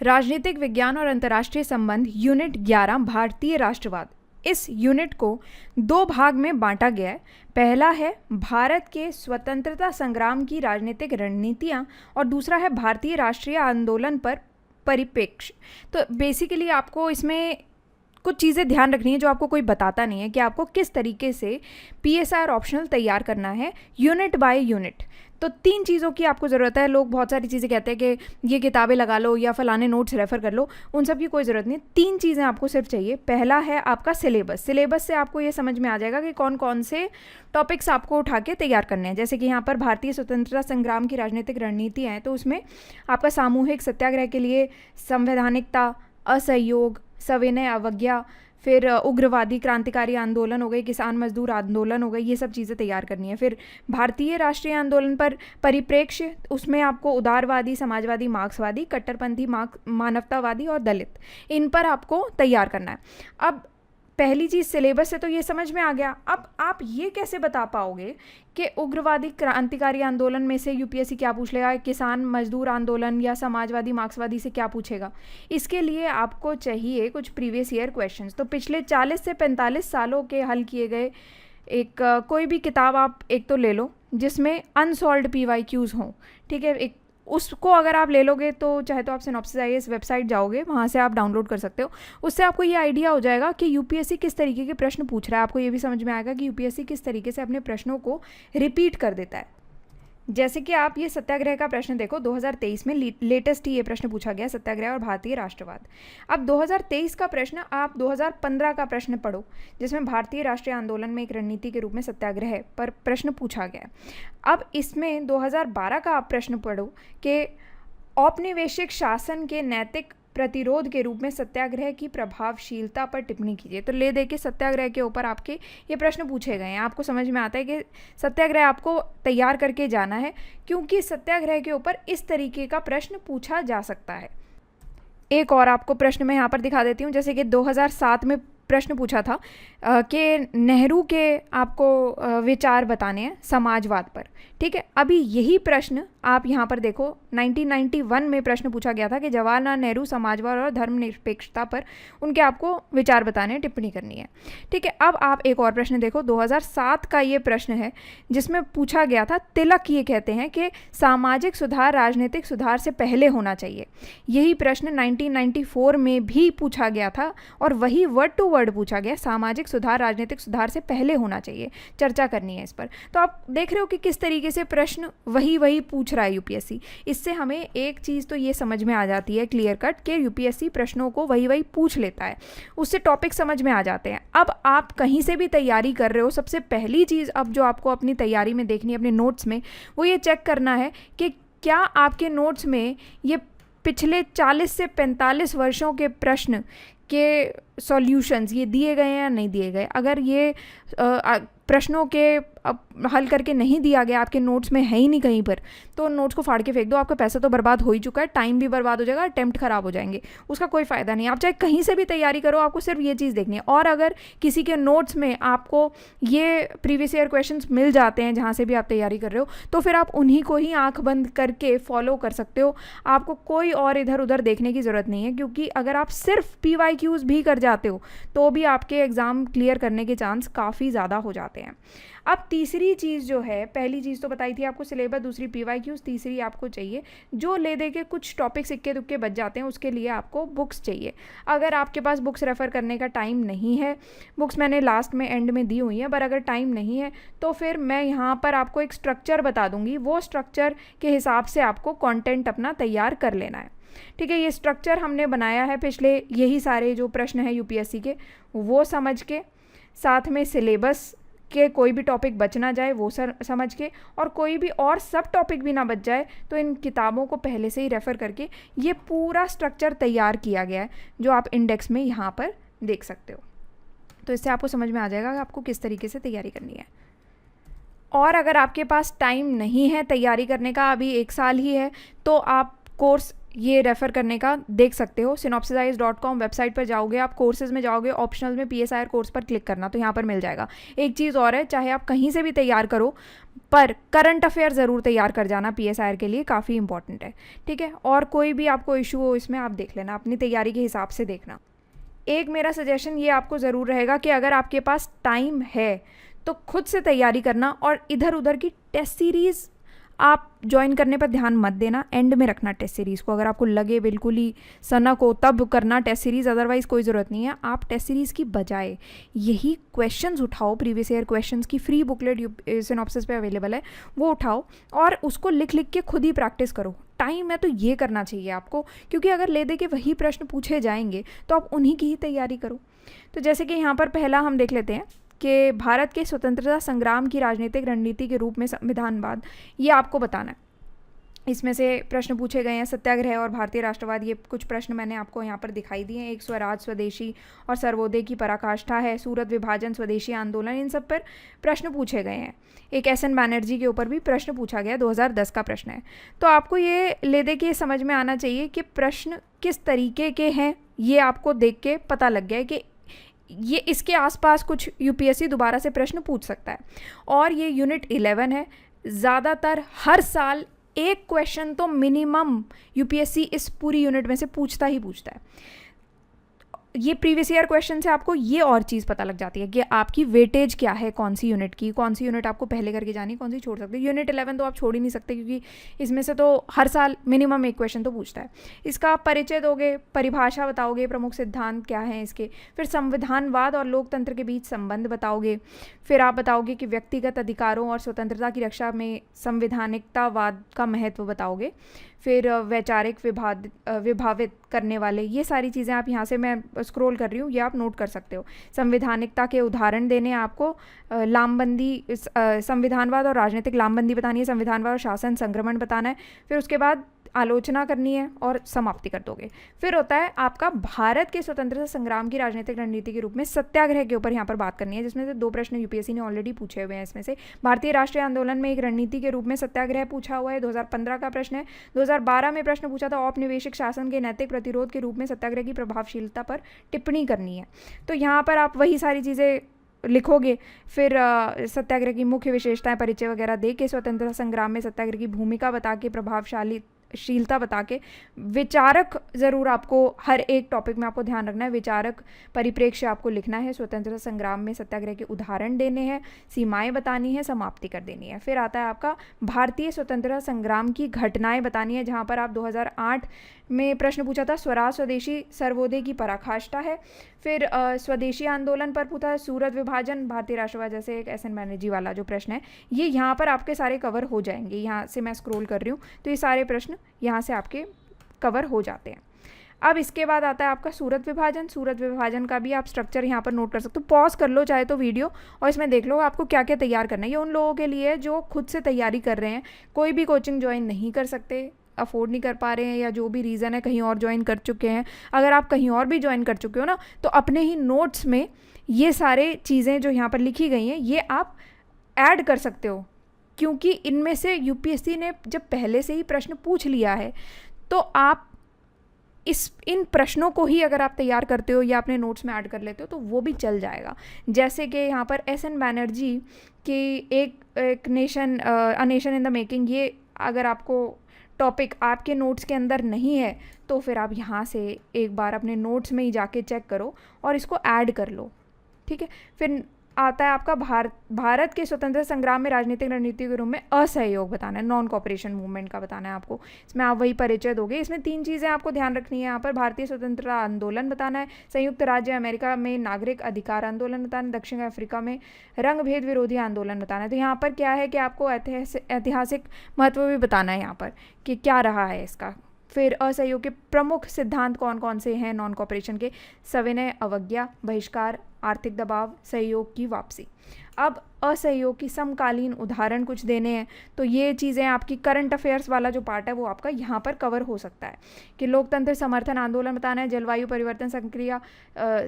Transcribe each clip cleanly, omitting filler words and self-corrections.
राजनीतिक विज्ञान और अंतर्राष्ट्रीय संबंध यूनिट 11 भारतीय राष्ट्रवाद। इस यूनिट को दो भाग में बांटा गया है। पहला है भारत के स्वतंत्रता संग्राम की राजनीतिक रणनीतियाँ और दूसरा है भारतीय राष्ट्रीय आंदोलन पर परिप्रेक्ष्य। तो बेसिकली आपको इसमें कुछ चीज़ें ध्यान रखनी है जो आपको कोई बताता नहीं है कि आपको किस तरीके से PSR ऑप्शनल तैयार करना है यूनिट बाय यूनिट। तो 3 चीज़ों की आपको ज़रूरत है। लोग बहुत सारी चीज़ें कहते हैं कि ये किताबें लगा लो या फलाने नोट्स रेफ़र कर लो, उन सब की कोई ज़रूरत नहीं। 3 चीज़ें आपको सिर्फ चाहिए। पहला है आपका सिलेबस। सिलेबस से आपको ये समझ में आ जाएगा कि कौन कौन से टॉपिक्स आपको उठा के तैयार करने हैं। जैसे कि यहाँ पर भारतीय स्वतंत्रता संग्राम की राजनीतिक रणनीतियाँ हैं, तो उसमें आपका सामूहिक सत्याग्रह के लिए संवैधानिकता, असहयोग, सविनय अवज्ञा, फिर उग्रवादी क्रांतिकारी आंदोलन हो गए, किसान मजदूर आंदोलन हो गए, ये सब चीज़ें तैयार करनी है। फिर भारतीय राष्ट्रीय आंदोलन पर परिप्रेक्ष्य, उसमें आपको उदारवादी, समाजवादी, मार्क्सवादी, कट्टरपंथी, मानवतावादी और दलित, इन पर आपको तैयार करना है। अब पहली चीज़ सिलेबस से तो ये समझ में आ गया। अब आप ये कैसे बता पाओगे कि उग्रवादी क्रांतिकारी आंदोलन में से UPSC क्या पूछ लेगा, किसान मजदूर आंदोलन या समाजवादी मार्क्सवादी से क्या पूछेगा? इसके लिए आपको चाहिए कुछ प्रीवियस ईयर क्वेश्चंस। तो पिछले 40 से 45 सालों के हल किए गए एक कोई भी किताब आप एक तो ले लो जिसमें अनसॉल्व्ड PYQs हों, ठीक है। एक उसको अगर आप ले लोगे तो चाहे तो आप सिनॉप्सिस IAS वेबसाइट जाओगे, वहाँ से आप डाउनलोड कर सकते हो। उससे आपको ये आइडिया हो जाएगा कि UPSC किस तरीके के प्रश्न पूछ रहा है। आपको ये भी समझ में आएगा कि UPSC किस तरीके से अपने प्रश्नों को रिपीट कर देता है। जैसे कि आप ये सत्याग्रह का प्रश्न देखो, 2023 में लेटेस्ट ही ये प्रश्न पूछा गया, सत्याग्रह और भारतीय राष्ट्रवाद। अब 2023 का प्रश्न आप 2015 का प्रश्न पढ़ो, जिसमें भारतीय राष्ट्रीय आंदोलन में एक रणनीति के रूप में सत्याग्रह पर प्रश्न पूछा गया। अब इसमें 2012 का आप प्रश्न पढ़ो कि औपनिवेशिक शासन के नैतिक प्रतिरोध के रूप में सत्याग्रह की प्रभावशीलता पर टिप्पणी कीजिए। तो ले दे के सत्याग्रह के ऊपर आपके ये प्रश्न पूछे गए हैं। आपको समझ में आता है कि सत्याग्रह आपको तैयार करके जाना है, क्योंकि सत्याग्रह के ऊपर इस तरीके का प्रश्न पूछा जा सकता है। एक और आपको प्रश्न मैं यहाँ पर दिखा देती हूँ। जैसे कि 2007 में प्रश्न पूछा था कि नेहरू के आपको विचार बताने हैं समाजवाद पर, ठीक है। अभी यही प्रश्न आप यहाँ पर देखो, 1991 में प्रश्न पूछा गया था कि जवाहरलाल नेहरू समाजवाद और धर्मनिरपेक्षता पर उनके आपको विचार बताने हैं, टिप्पणी करनी है, ठीक है। अब आप एक और प्रश्न देखो, 2007 का ये प्रश्न है जिसमें पूछा गया था, तिलक ये कहते हैं कि सामाजिक सुधार राजनीतिक सुधार से पहले होना चाहिए। यही प्रश्न 1994 में भी पूछा गया था और वही वर्ड टू वर्ड पूछा गया, सामाजिक सुधार राजनीतिक सुधार से पहले होना चाहिए। चर्चा करनी है इस पर। तो आप देख रहे हो कि किस तरीके से प्रश्न वही पूछ रहा है UPSC। इससे हमें एक चीज़ तो ये समझ में आ जाती है क्लियर कट कि UPSC प्रश्नों को वही पूछ लेता है, उससे टॉपिक समझ में आ जाते हैं। अब आप कहीं से भी तैयारी कर रहे हो, सबसे पहली चीज़ अब जो आपको अपनी तैयारी में देखनी है अपने नोट्स में, वो ये चेक करना है कि क्या आपके नोट्स में ये पिछले 40 से 45 वर्षों के प्रश्न के सॉल्यूशंस ये दिए गए हैं या नहीं दिए गए। अगर ये प्रश्नों के हल करके नहीं दिया गया, आपके नोट्स में है ही नहीं कहीं पर, तो नोट्स को फाड़ के फेंक दो। आपका पैसा तो बर्बाद हो ही चुका है, टाइम भी बर्बाद हो जाएगा, अटेम्प्ट खराब हो जाएंगे, उसका कोई फ़ायदा नहीं। आप चाहे कहीं से भी तैयारी करो, आपको सिर्फ ये चीज़ देखनी है। और अगर किसी के नोट्स में आपको ये प्रीवियस ईयर क्वेश्चंस मिल जाते हैं जहाँ से भी आप तैयारी कर रहे हो, तो फिर आप उन्हीं को ही आँख बंद करके फॉलो कर सकते हो। आपको कोई और इधर उधर देखने की ज़रूरत नहीं है, क्योंकि अगर आप सिर्फ PYQs भी कर जाते हो तो भी आपके एग्ज़ाम क्लियर करने के चांस काफ़ी ज़्यादा हो जाते हैं। अब तीसरी चीज़ जो है, पहली चीज़ तो बताई थी आपको सिलेबस, दूसरी PYQs, तीसरी आपको चाहिए जो ले दे के कुछ टॉपिक्स इक्के दुक्के बच जाते हैं, उसके लिए आपको बुक्स चाहिए। अगर आपके पास बुक्स रेफ़र करने का टाइम नहीं है, बुक्स मैंने लास्ट में एंड में दी हुई हैं, पर अगर टाइम नहीं है तो फिर मैं यहाँ पर आपको एक स्ट्रक्चर बता दूँगी, वो स्ट्रक्चर के हिसाब से आपको कॉन्टेंट अपना तैयार कर लेना है, ठीक है। ये स्ट्रक्चर हमने बनाया है पिछले यही सारे जो प्रश्न हैं UPSC के, वो समझ के, साथ में सिलेबस के कोई भी टॉपिक बच ना जाए वो समझ के, और कोई भी और सब टॉपिक भी ना बच जाए, तो इन किताबों को पहले से ही रेफ़र करके ये पूरा स्ट्रक्चर तैयार किया गया है, जो आप इंडेक्स में यहाँ पर देख सकते हो। तो इससे आपको समझ में आ जाएगा कि आपको किस तरीके से तैयारी करनी है। और अगर आपके पास टाइम नहीं है तैयारी करने का, अभी 1 साल ही है, तो आप कोर्स ये रेफ़र करने का देख सकते हो। synopsisize.com वेबसाइट पर जाओगे, आप कोर्सेज़ में जाओगे, ऑप्शनल में PSIR कोर्स पर क्लिक करना, तो यहाँ पर मिल जाएगा। एक चीज़ और है, चाहे आप कहीं से भी तैयार करो पर करंट अफेयर ज़रूर तैयार कर जाना, PSIR के लिए काफ़ी इंपॉर्टेंट है, ठीक है। और कोई भी आपको इशू हो इसमें आप देख लेना, अपनी तैयारी के हिसाब से देखना। एक मेरा सजेशन ये आपको ज़रूर रहेगा कि अगर आपके पास टाइम है तो खुद से तैयारी करना, और इधर उधर की टेस्ट सीरीज़ आप ज्वाइन करने पर ध्यान मत देना, एंड में रखना टेस्ट सीरीज़ को। अगर आपको लगे बिल्कुल ही सनक हो तब करना टेस्ट सीरीज़, अदरवाइज़ कोई ज़रूरत नहीं है। आप टेस्ट सीरीज़ की बजाय यही क्वेश्चंस उठाओ, प्रीवियस ईयर क्वेश्चंस की फ्री बुकलेट सिनॉप्सिस पे अवेलेबल है, वो उठाओ और उसको लिख लिख के खुद ही प्रैक्टिस करो। टाइम है तो ये करना चाहिए आपको, क्योंकि अगर ले दे के वही प्रश्न पूछे जाएंगे तो आप उन्हीं की ही तैयारी करो। तो जैसे कि यहाँ पर पहला हम देख लेते हैं कि भारत के स्वतंत्रता संग्राम की राजनीतिक रणनीति के रूप में संविधानवाद, ये आपको बताना है। इसमें से प्रश्न पूछे गए हैं सत्याग्रह और भारतीय राष्ट्रवाद, ये कुछ प्रश्न मैंने आपको यहाँ पर दिखाई दिए हैं। एक स्वराज, स्वदेशी और सर्वोदय की पराकाष्ठा है, सूरत विभाजन, स्वदेशी आंदोलन, इन सब पर प्रश्न पूछे गए हैं। एक SN बैनर्जी के ऊपर भी प्रश्न पूछा गया, 2010 का प्रश्न है। तो आपको ये ले दे के समझ में आना चाहिए कि प्रश्न किस तरीके के हैं, ये आपको देख के पता लग गया है कि ये इसके आसपास कुछ UPSC दोबारा से प्रश्न पूछ सकता है। और ये यूनिट 11 है। ज़्यादातर हर साल एक क्वेश्चन तो मिनिमम UPSC इस पूरी यूनिट में से पूछता ही पूछता है। ये प्रीवियस ईयर क्वेश्चन से आपको ये और चीज़ पता लग जाती है कि आपकी वेटेज क्या है, कौन सी यूनिट की, कौन सी यूनिट आपको पहले करके जानी, कौन सी छोड़ सकते हैं। यूनिट 11 तो आप छोड़ ही नहीं सकते, क्योंकि इसमें से तो हर साल मिनिमम एक क्वेश्चन तो पूछता है। इसका आप परिचय दोगे, परिभाषा बताओगे, प्रमुख सिद्धांत क्या हैं इसके, फिर संविधानवाद और लोकतंत्र के बीच संबंध बताओगे, फिर आप बताओगे कि व्यक्तिगत अधिकारों और स्वतंत्रता की रक्षा में संवैधानिकतावाद का महत्व बताओगे, फिर वैचारिक विभावित करने वाले, ये सारी चीज़ें आप यहाँ से, मैं स्क्रॉल कर रही हूँ, ये आप नोट कर सकते हो। संवैधानिकता के उदाहरण देने आपको, लामबंदी, संविधानवाद और राजनीतिक लामबंदी बतानी है, संविधानवाद और शासन संक्रमण बताना है, फिर उसके बाद आलोचना करनी है और समाप्ति कर दोगे। फिर होता है आपका भारत के स्वतंत्रता संग्राम की राजनीतिक रणनीति के रूप में सत्याग्रह के ऊपर यहाँ पर बात करनी है, जिसमें से 2 प्रश्न UPSC ने ऑलरेडी पूछे हुए हैं। इसमें से भारतीय राष्ट्रीय आंदोलन में एक रणनीति के रूप में सत्याग्रह पूछा हुआ है, 2015 का प्रश्न है। 2012 में प्रश्न पूछा था, औपनिवेशिक शासन के नैतिक प्रतिरोध के रूप में सत्याग्रह की प्रभावशीलता पर टिप्पणी करनी है। तो यहाँ पर आप वही सारी चीज़ें लिखोगे। फिर सत्याग्रह की मुख्य विशेषताएं, परिचय वगैरह दे के, स्वतंत्रता संग्राम में सत्याग्रह की भूमिका बता के, प्रभावशीलता बता के, विचारक ज़रूर आपको हर एक टॉपिक में आपको ध्यान रखना है, विचारक परिप्रेक्ष्य आपको लिखना है, स्वतंत्रता संग्राम में सत्याग्रह के उदाहरण देने हैं, सीमाएं बतानी है, समाप्ति कर देनी है। फिर आता है आपका भारतीय स्वतंत्रता संग्राम की घटनाएं बतानी है, जहां पर आप 2008 में प्रश्न पूछा था, स्वराज, स्वदेशी, सर्वोदय की पराकाष्ठा है। फिर स्वदेशी आंदोलन पर पूछा है, सूरत विभाजन, भारतीय राष्ट्रवाद, जैसे एक SN बैनर्जी वाला जो प्रश्न है, ये यहाँ पर आपके सारे कवर हो जाएंगे। यहाँ से मैं स्क्रॉल कर रही हूँ तो ये सारे प्रश्न यहाँ से आपके कवर हो जाते हैं। अब इसके बाद आता है आपका सूरत विभाजन। सूरत विभाजन का भी आप स्ट्रक्चर यहाँ पर नोट कर सकते हो, पॉज कर लो चाहे तो वीडियो, और इसमें देख लो आपको क्या क्या तैयार करना है। ये उन लोगों के लिए जो खुद से तैयारी कर रहे हैं, कोई भी कोचिंग ज्वाइन नहीं कर सकते, अफोर्ड नहीं कर पा रहे हैं, या जो भी रीज़न है, कहीं और ज्वाइन कर चुके हैं। अगर आप कहीं और भी ज्वाइन कर चुके हो ना, तो अपने ही नोट्स में ये सारे चीज़ें जो यहाँ पर लिखी गई हैं, ये आप ऐड कर सकते हो, क्योंकि इनमें से UPSC ने जब पहले से ही प्रश्न पूछ लिया है, तो आप इन प्रश्नों को ही अगर आप तैयार करते हो या अपने नोट्स में ऐड कर लेते हो तो वो भी चल जाएगा। जैसे कि यहाँ पर SN बैनर्जी की एक nation, a nation in the making, ये अगर आपको टॉपिक आपके नोट्स के अंदर नहीं है तो फिर आप यहाँ से एक बार अपने नोट्स में ही जाके चेक करो और इसको ऐड कर लो, ठीक है। फिर आता है आपका भारत के स्वतंत्रता संग्राम में राजनीतिक रणनीति के रूप में असहयोग बताना है, नॉन कॉपरेशन मूवमेंट का बताना है आपको। इसमें आप वही परिचय दोगे। इसमें 3 चीज़ें आपको ध्यान रखनी है यहाँ पर, भारतीय स्वतंत्रता आंदोलन बताना है, संयुक्त राज्य अमेरिका में नागरिक अधिकार आंदोलन बताना है, दक्षिण अफ्रीका में रंग भेद विरोधी आंदोलन बताना है। तो यहाँ पर क्या है कि आपको ऐतिहासिक महत्व भी बताना है यहाँ पर कि क्या रहा है इसका। फिर असहयोग के प्रमुख सिद्धांत कौन कौन से हैं नॉन कॉपरेशन के, सविनय अवज्ञा, बहिष्कार, आर्थिक दबाव, सहयोग की वापसी। अब असहयोग की समकालीन उदाहरण कुछ देने हैं, तो ये चीज़ें आपकी करंट अफेयर्स वाला जो पार्ट है वो आपका यहाँ पर कवर हो सकता है कि लोकतंत्र समर्थन आंदोलन बताना है, जलवायु परिवर्तन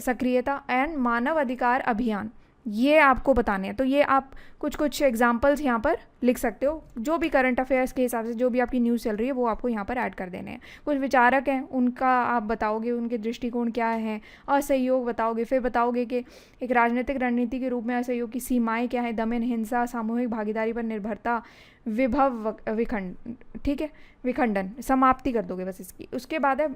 सक्रियता एंड मानव अधिकार अभियान ये आपको बताने हैं। तो ये आप कुछ कुछ एग्जांपल्स यहाँ पर लिख सकते हो, जो भी करंट अफेयर्स के हिसाब से जो भी आपकी न्यूज़ चल रही है वो आपको यहाँ पर ऐड कर देने हैं। कुछ विचारक हैं, उनका आप बताओगे, उनके दृष्टिकोण क्या है। असहयोग बताओगे, फिर बताओगे कि एक राजनीतिक रणनीति के रूप में असहयोग की सीमाएँ क्या है, दमन, हिंसा, सामूहिक भागीदारी पर निर्भरता, विभव ठीक है, विखंडन, समाप्ति कर दोगे बस इसकी। उसके बाद है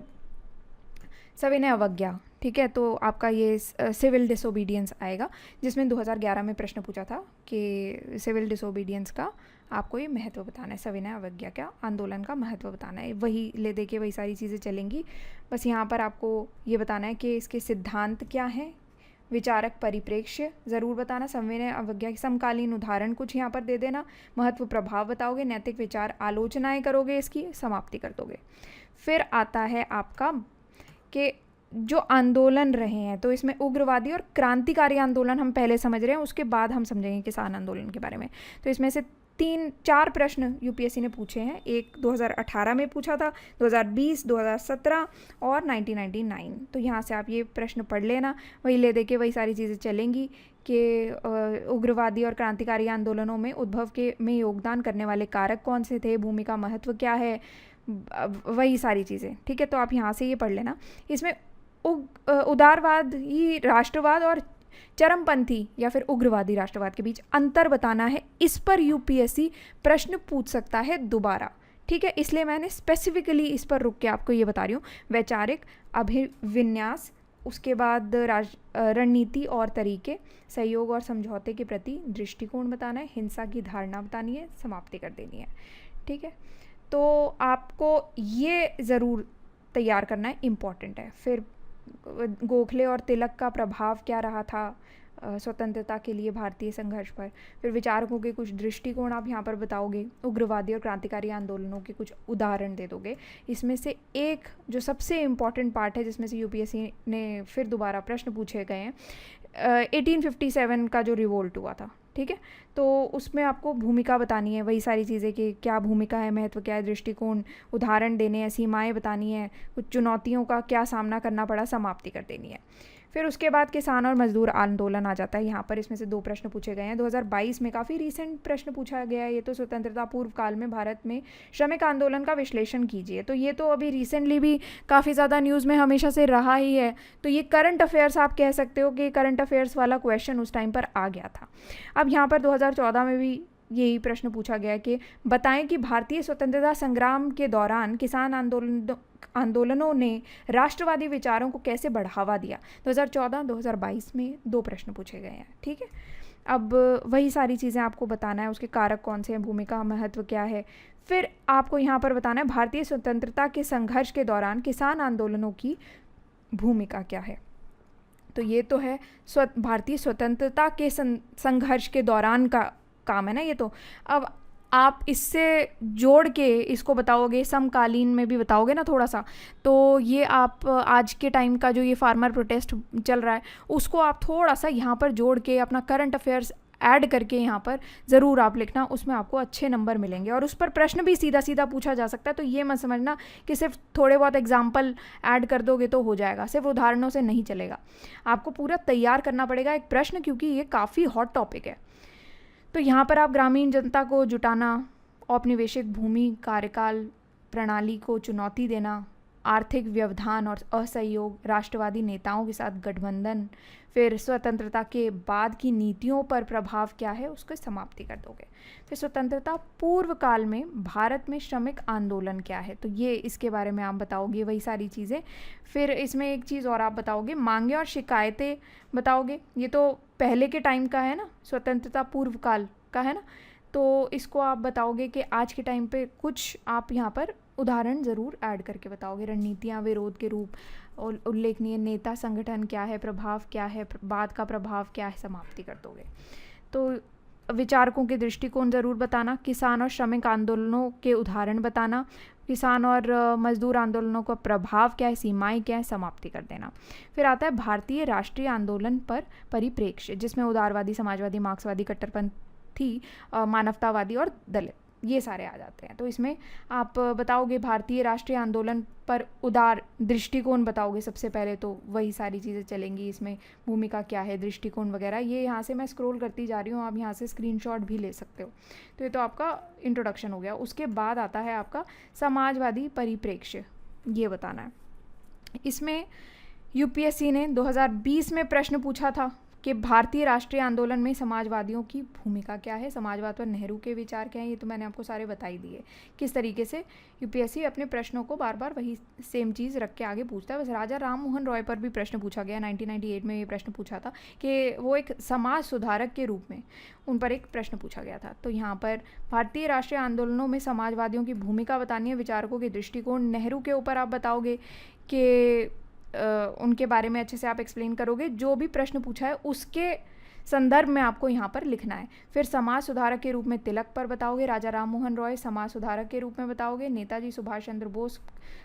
सविनय अवज्ञा, ठीक है। तो आपका ये सिविल डिसोबीडियंस आएगा, जिसमें 2011 में प्रश्न पूछा था कि सिविल डिसोबीडियंस का आपको ये महत्व बताना है, सविनय अवज्ञा का आंदोलन का महत्व बताना है। वही ले दे के वही सारी चीज़ें चलेंगी। बस यहाँ पर आपको ये बताना है कि इसके सिद्धांत क्या हैं, विचारक परिप्रेक्ष्य ज़रूर बताना, सविनय अवज्ञा के समकालीन उदाहरण कुछ यहाँ पर दे देना, महत्व प्रभाव बताओगे, नैतिक विचार आलोचनाएँ करोगे, इसकी समाप्ति कर दोगे। फिर आता है आपका कि जो आंदोलन रहे हैं, तो इसमें उग्रवादी और क्रांतिकारी आंदोलन हम पहले समझ रहे हैं, उसके बाद हम समझेंगे किसान आंदोलन के बारे में। तो इसमें से 3-4 प्रश्न यूपीएससी ने पूछे हैं। एक 2018 में पूछा था, 2020, 2017 और 1999। तो यहाँ से आप ये प्रश्न पढ़ लेना, वही ले दे के वही सारी चीज़ें चलेंगी कि उग्रवादी और क्रांतिकारी आंदोलनों में उद्भव में योगदान करने वाले कारक कौन से थे, भूमिका महत्व क्या है, वही सारी चीज़ें, ठीक है। तो आप यहाँ से ये पढ़ लेना। इसमें उदारवाद ही राष्ट्रवाद और चरमपंथी या फिर उग्रवादी राष्ट्रवाद के बीच अंतर बताना है। इस पर यूपीएससी प्रश्न पूछ सकता है दोबारा, ठीक है। इसलिए मैंने स्पेसिफिकली इस पर रुक के आपको ये बता रही हूँ। वैचारिक अभिविन्यास, उसके बाद रणनीति और तरीके, सहयोग और समझौते के प्रति दृष्टिकोण बताना है, हिंसा की धारणा बतानी है, समाप्ति कर देनी है, ठीक है। तो आपको ये ज़रूर तैयार करना है, इम्पॉर्टेंट है। फिर गोखले और तिलक का प्रभाव क्या रहा था स्वतंत्रता के लिए भारतीय संघर्ष पर। फिर विचारकों के कुछ दृष्टिकोण आप यहाँ पर बताओगे, उग्रवादी और क्रांतिकारी आंदोलनों के कुछ उदाहरण दे दोगे। इसमें से एक जो सबसे इम्पॉर्टेंट पार्ट है, जिसमें से यूपीएससी ने फिर दोबारा प्रश्न पूछे गए हैं, 1857 का जो रिवोल्ट हुआ था, ठीक है। तो उसमें आपको भूमिका बतानी है, वही सारी चीज़ें कि क्या भूमिका है, महत्व क्या है, दृष्टिकोण, उदाहरण देने हैं, सीमाएं बतानी है, कुछ चुनौतियों का क्या सामना करना पड़ा, समाप्ति कर देनी है। फिर उसके बाद किसान और मजदूर आंदोलन आ जाता है यहाँ पर। इसमें से 2 प्रश्न पूछे गए हैं 2022 में, काफ़ी रीसेंट प्रश्न पूछा गया है ये तो। स्वतंत्रता पूर्व काल में भारत में श्रमिक आंदोलन का विश्लेषण कीजिए। तो ये तो अभी रिसेंटली भी काफ़ी ज़्यादा न्यूज़ में हमेशा से रहा ही है। तो ये करंट अफेयर्स आप कह सकते हो कि करंट अफेयर्स वाला क्वेश्चन उस टाइम पर आ गया था। अब यहाँ पर 2014 में भी यही प्रश्न पूछा गया कि बताएं कि भारतीय स्वतंत्रता संग्राम के दौरान किसान आंदोलनों ने राष्ट्रवादी विचारों को कैसे बढ़ावा दिया। 2014-2022 में 2 प्रश्न पूछे गए हैं, ठीक है। अब वही सारी चीज़ें आपको बताना है, उसके कारक कौन से हैं, भूमिका महत्व क्या है। फिर आपको यहाँ पर बताना है भारतीय स्वतंत्रता के संघर्ष के दौरान किसान आंदोलनों की भूमिका क्या है। तो ये तो है भारतीय स्वतंत्रता के संघर्ष के दौरान का काम है ना ये तो। अब आप इससे जोड़ के इसको बताओगे, समकालीन में भी बताओगे ना थोड़ा सा, तो ये आप आज के टाइम का जो ये फार्मर प्रोटेस्ट चल रहा है उसको आप थोड़ा सा यहाँ पर जोड़ के अपना करंट अफेयर्स ऐड करके यहाँ पर ज़रूर आप लिखना, उसमें आपको अच्छे नंबर मिलेंगे और उस पर प्रश्न भी सीधा सीधा पूछा जा सकता है। तो ये मत समझना कि सिर्फ थोड़े बहुत एग्जाम्पल ऐड कर दोगे तो हो जाएगा, सिर्फ उदाहरणों से नहीं चलेगा, आपको पूरा तैयार करना पड़ेगा एक प्रश्न, क्योंकि ये काफ़ी हॉट टॉपिक है। तो यहाँ पर आप ग्रामीण जनता को जुटाना, औपनिवेशिक भूमि कार्यकाल प्रणाली को चुनौती देना, आर्थिक व्यवधान और असहयोग, राष्ट्रवादी नेताओं के साथ गठबंधन, फिर स्वतंत्रता के बाद की नीतियों पर प्रभाव क्या है, उसको समाप्ति कर दोगे। फिर स्वतंत्रता पूर्व काल में भारत में श्रमिक आंदोलन क्या है, तो ये इसके बारे में आप बताओगे, वही सारी चीज़ें। फिर इसमें एक चीज़ और आप बताओगे, मांगे और शिकायतें बताओगे। ये तो पहले के टाइम का है ना, स्वतंत्रता पूर्व काल का है ना, तो इसको आप बताओगे कि आज के टाइम पे कुछ आप यहाँ पर उदाहरण ज़रूर ऐड करके बताओगे। रणनीतियाँ, विरोध के रूप, उल्लेखनीय नेता, संगठन क्या है, प्रभाव क्या है, बाद का प्रभाव क्या है, समाप्ति कर दोगे। तो विचारकों के दृष्टिकोण ज़रूर बताना, किसान और श्रमिक आंदोलनों के उदाहरण बताना, किसान और मजदूर आंदोलनों का प्रभाव क्या है, सीमाएं क्या है, समाप्ति कर देना। फिर आता है भारतीय राष्ट्रीय आंदोलन पर परिप्रेक्ष्य, जिसमें उदारवादी, समाजवादी, मार्क्सवादी, कट्टरपंथी, मानवतावादी और दलित ये सारे आ जाते हैं। तो इसमें आप बताओगे भारतीय राष्ट्रीय आंदोलन पर उदार दृष्टिकोण बताओगे सबसे पहले, तो वही सारी चीज़ें चलेंगी इसमें, भूमिका क्या है, दृष्टिकोण वगैरह। ये यहाँ से मैं स्क्रॉल करती जा रही हूँ, आप यहाँ से स्क्रीनशॉट भी ले सकते हो। तो ये तो आपका इंट्रोडक्शन हो गया। उसके बाद आता है आपका समाजवादी परिप्रेक्ष्य, ये बताना है। इसमें यूपीएससी ने 2020 में प्रश्न पूछा था कि भारतीय राष्ट्रीय आंदोलन में समाजवादियों की भूमिका क्या है, समाजवाद पर नेहरू के विचार क्या हैं। ये तो मैंने आपको सारे बता ही दिए किस तरीके से यूपीएससी अपने प्रश्नों को बार बार वही सेम चीज़ रख के आगे पूछता है। बस राजा राम मोहन रॉय पर भी प्रश्न पूछा गया, 1998 में ये प्रश्न पूछा था कि वो एक समाज सुधारक के रूप में उन पर एक प्रश्न पूछा गया था। तो यहाँ पर भारतीय राष्ट्रीय आंदोलनों में समाजवादियों की भूमिका बतानी है, विचारकों के दृष्टिकोण। नेहरू के ऊपर आप बताओगे कि उनके बारे में अच्छे से आप एक्सप्लेन करोगे, जो भी प्रश्न पूछा है उसके संदर्भ में आपको यहाँ पर लिखना है। फिर समाज सुधारक के रूप में तिलक पर बताओगे, राजा राम मोहन रॉय समाज सुधारक के रूप में बताओगे, नेताजी सुभाष चंद्र बोस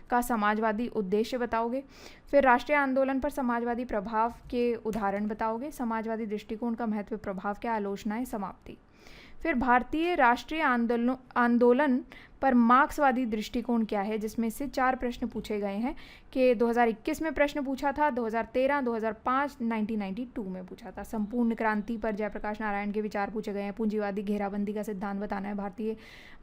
का समाजवादी उद्देश्य बताओगे। फिर राष्ट्रीय आंदोलन पर समाजवादी प्रभाव के उदाहरण बताओगे, समाजवादी दृष्टिकोण का महत्व प्रभाव क्या, आलोचनाएं, समाप्ति। फिर भारतीय राष्ट्रीय आंदोलन पर मार्क्सवादी दृष्टिकोण क्या है, जिसमें से 4 प्रश्न पूछे गए हैं कि 2021 में प्रश्न पूछा था, 2013, 2005, 1992 में पूछा था। संपूर्ण क्रांति पर जयप्रकाश नारायण के विचार पूछे गए हैं। पूंजीवादी घेराबंदी का सिद्धांत बताना है।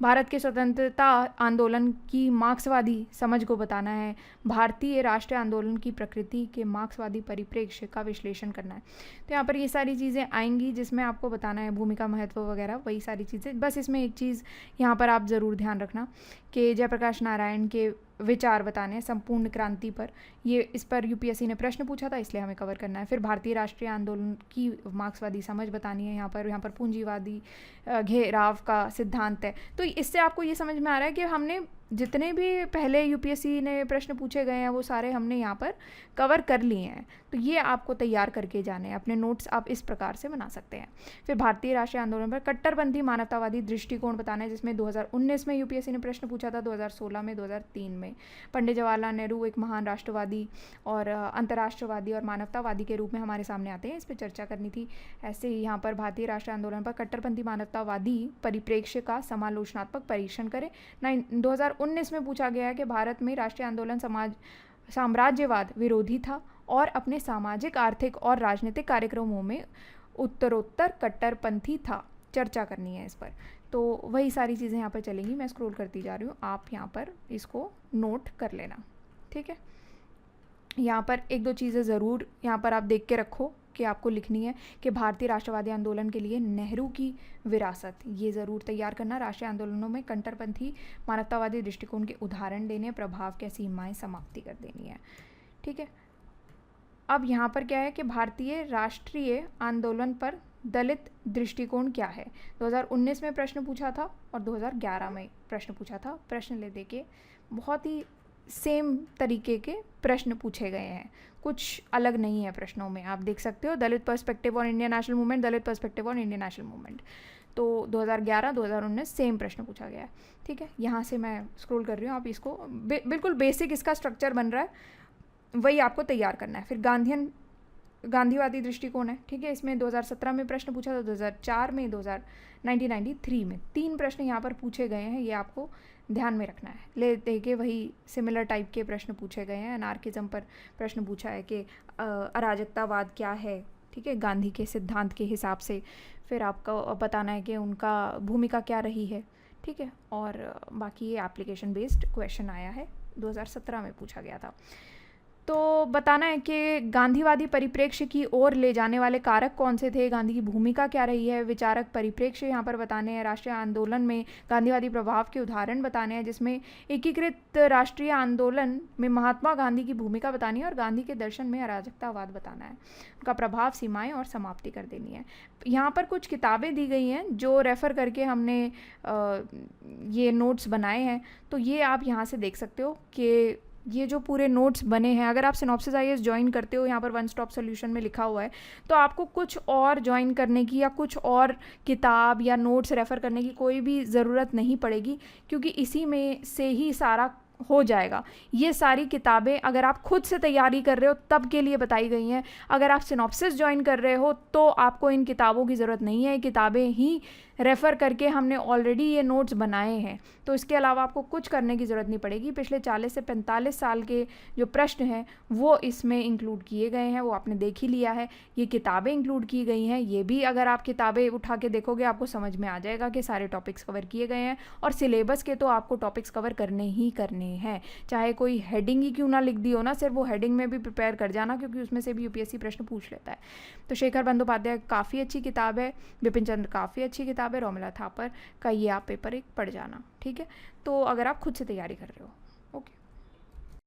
भारत के स्वतंत्रता आंदोलन की मार्क्सवादी समझ को बताना है। भारतीय राष्ट्रीय आंदोलन की प्रकृति के मार्क्सवादी परिप्रेक्ष्य का विश्लेषण करना है। तो यहाँ पर ये सारी चीज़ें आएंगी जिसमें आपको बताना है भूमिका, महत्व वगैरह, वही सारी चीज़ें। बस इसमें एक चीज़ यहाँ पर आप ज़रूर ध्यान रखना कि जयप्रकाश नारायण के विचार बताने हैं संपूर्ण क्रांति पर, ये इस पर यूपीएससी ने प्रश्न पूछा था, इसलिए हमें कवर करना है। फिर भारतीय राष्ट्रीय आंदोलन की मार्क्सवादी समझ बतानी है। यहाँ पर पूंजीवादी घेराव का सिद्धांत है। तो इससे आपको ये समझ में आ रहा है कि हमने जितने भी पहले यूपीएससी ने प्रश्न पूछे गए हैं वो सारे हमने यहाँ पर कवर कर लिए हैं। तो ये आपको तैयार करके जाने हैं, अपने नोट्स आप इस प्रकार से बना सकते हैं। फिर भारतीय राष्ट्रीय आंदोलन पर कट्टरपंथी मानवतावादी दृष्टिकोण बताना है, जिसमें 2019 में यूपीएससी ने प्रश्न पूछा था, 2016 में, 2003 में। पंडित जवाहरलाल नेहरू एक महान राष्ट्रवादी और अंतर्राष्ट्रवादी और मानवतावादी के रूप में हमारे सामने आते हैं, इस पर चर्चा करनी थी। ऐसे ही यहाँ पर भारतीय राष्ट्रीय आंदोलन पर कट्टरपंथी मानवतावादी परिप्रेक्ष्य का समालोचनात्मक परीक्षण करें। 2019 में पूछा गया है कि भारत में राष्ट्रीय आंदोलन साम्राज्यवाद विरोधी था और अपने सामाजिक, आर्थिक और राजनीतिक कार्यक्रमों में उत्तरोत्तर कट्टरपंथी था। चर्चा करनी है इस पर। तो वही सारी चीज़ें यहाँ पर चलेंगी। मैं स्क्रॉल करती जा रही हूँ, आप यहाँ पर इसको नोट कर लेना, ठीक है। यहाँ पर 1-2 चीज़ें ज़रूर यहाँ पर आप देख के रखो कि आपको लिखनी है कि भारतीय राष्ट्रवादी आंदोलन के लिए नेहरू की विरासत, ये ज़रूर तैयार करना। राष्ट्रीय आंदोलनों में कट्टरपंथी मानवतावादी दृष्टिकोण के उदाहरण देने, प्रभाव क्या, सीमाएं, समाप्ति कर देनी है, ठीक है। अब यहाँ पर क्या है कि भारतीय राष्ट्रीय आंदोलन पर दलित दृष्टिकोण क्या है, 2019 में प्रश्न पूछा था और 2011 में प्रश्न पूछा था। प्रश्न ले देके बहुत ही सेम तरीके के प्रश्न पूछे गए हैं, कुछ अलग नहीं है प्रश्नों में। आप देख सकते हो, दलित पर्सपेक्टिव और इंडियन नेशनल मूवमेंट, दलित पर्सपेक्टिव और इंडियन नेशनल मूवमेंट। तो 2011, 2019 सेम प्रश्न पूछा गया है, ठीक है। यहाँ से मैं स्क्रॉल कर रही हूँ, आप इसको बिल्कुल बेसिक इसका स्ट्रक्चर बन रहा है, वही आपको तैयार करना है। फिर गांधीवादी दृष्टिकोण है, ठीक है। इसमें 2017 में प्रश्न पूछा था, 2004 में, 1993 में 3 प्रश्न यहाँ पर पूछे गए हैं, ये आपको ध्यान में रखना है। ले देके वही सिमिलर टाइप के प्रश्न पूछे गए हैं। अनार्किज्म पर प्रश्न पूछा है कि अराजकतावाद क्या है, ठीक है, गांधी के सिद्धांत के हिसाब से। फिर आपको बताना है कि उनका भूमिका क्या रही है, ठीक है। और बाकी ये एप्लीकेशन बेस्ड क्वेश्चन आया है, 2017 में पूछा गया था। तो बताना है कि गांधीवादी परिप्रेक्ष्य की ओर ले जाने वाले कारक कौन से थे, गांधी की भूमिका क्या रही है, विचारक परिप्रेक्ष्य यहाँ पर बताने हैं। राष्ट्रीय आंदोलन में गांधीवादी प्रभाव के उदाहरण बताने हैं, जिसमें एकीकृत राष्ट्रीय आंदोलन में महात्मा गांधी की भूमिका बतानी है और गांधी के दर्शन में अराजकतावाद बताना है, उनका प्रभाव, सीमाएं और समाप्ति कर देनी है। यहाँ पर कुछ किताबें दी गई हैं जो रेफ़र करके हमने ये नोट्स बनाए हैं, तो ये आप यहाँ से देख सकते हो कि ये जो पूरे नोट्स बने हैं, अगर आप सिनॉप्सिस आईएएस ज्वाइन करते हो, यहाँ पर वन स्टॉप सॉल्यूशन में लिखा हुआ है, तो आपको कुछ और ज्वाइन करने की या कुछ और किताब या नोट्स रेफ़र करने की कोई भी ज़रूरत नहीं पड़ेगी, क्योंकि इसी में से ही सारा हो जाएगा। ये सारी किताबें अगर आप खुद से तैयारी कर रहे हो तब के लिए बताई गई हैं। अगर आप सिनॉप्सिस ज्वाइन कर रहे हो तो आपको इन किताबों की ज़रूरत नहीं है, किताबें ही रेफ़र करके हमने ऑलरेडी ये नोट्स बनाए हैं, तो इसके अलावा आपको कुछ करने की ज़रूरत नहीं पड़ेगी। पिछले 40 से 45 साल के जो प्रश्न हैं वो इसमें इंक्लूड किए गए हैं, वो आपने देख ही लिया है। ये किताबें इंक्लूड की गई हैं, ये भी अगर आप किताबें उठा के देखोगे आपको समझ में आ जाएगा कि सारे टॉपिक्स कवर किए गए हैं। और सिलेबस के तो आपको टॉपिक्स कवर करने ही करने हैं, चाहे कोई हेडिंग ही क्यों ना लिख दी हो ना, सिर्फ वो हेडिंग में भी प्रिपेयर कर जाना, क्योंकि उसमें से भी यूपीएससी प्रश्न पूछ लेता है। तो शेखर बंदोपाध्याय काफ़ी अच्छी किताब है, बिपिन चंद्र काफ़ी अच्छी किताब है, रोमिला थापर का ये आप पेपर 1 पढ़ जाना, ठीक है। तो अगर आप खुद से तैयारी कर रहे हो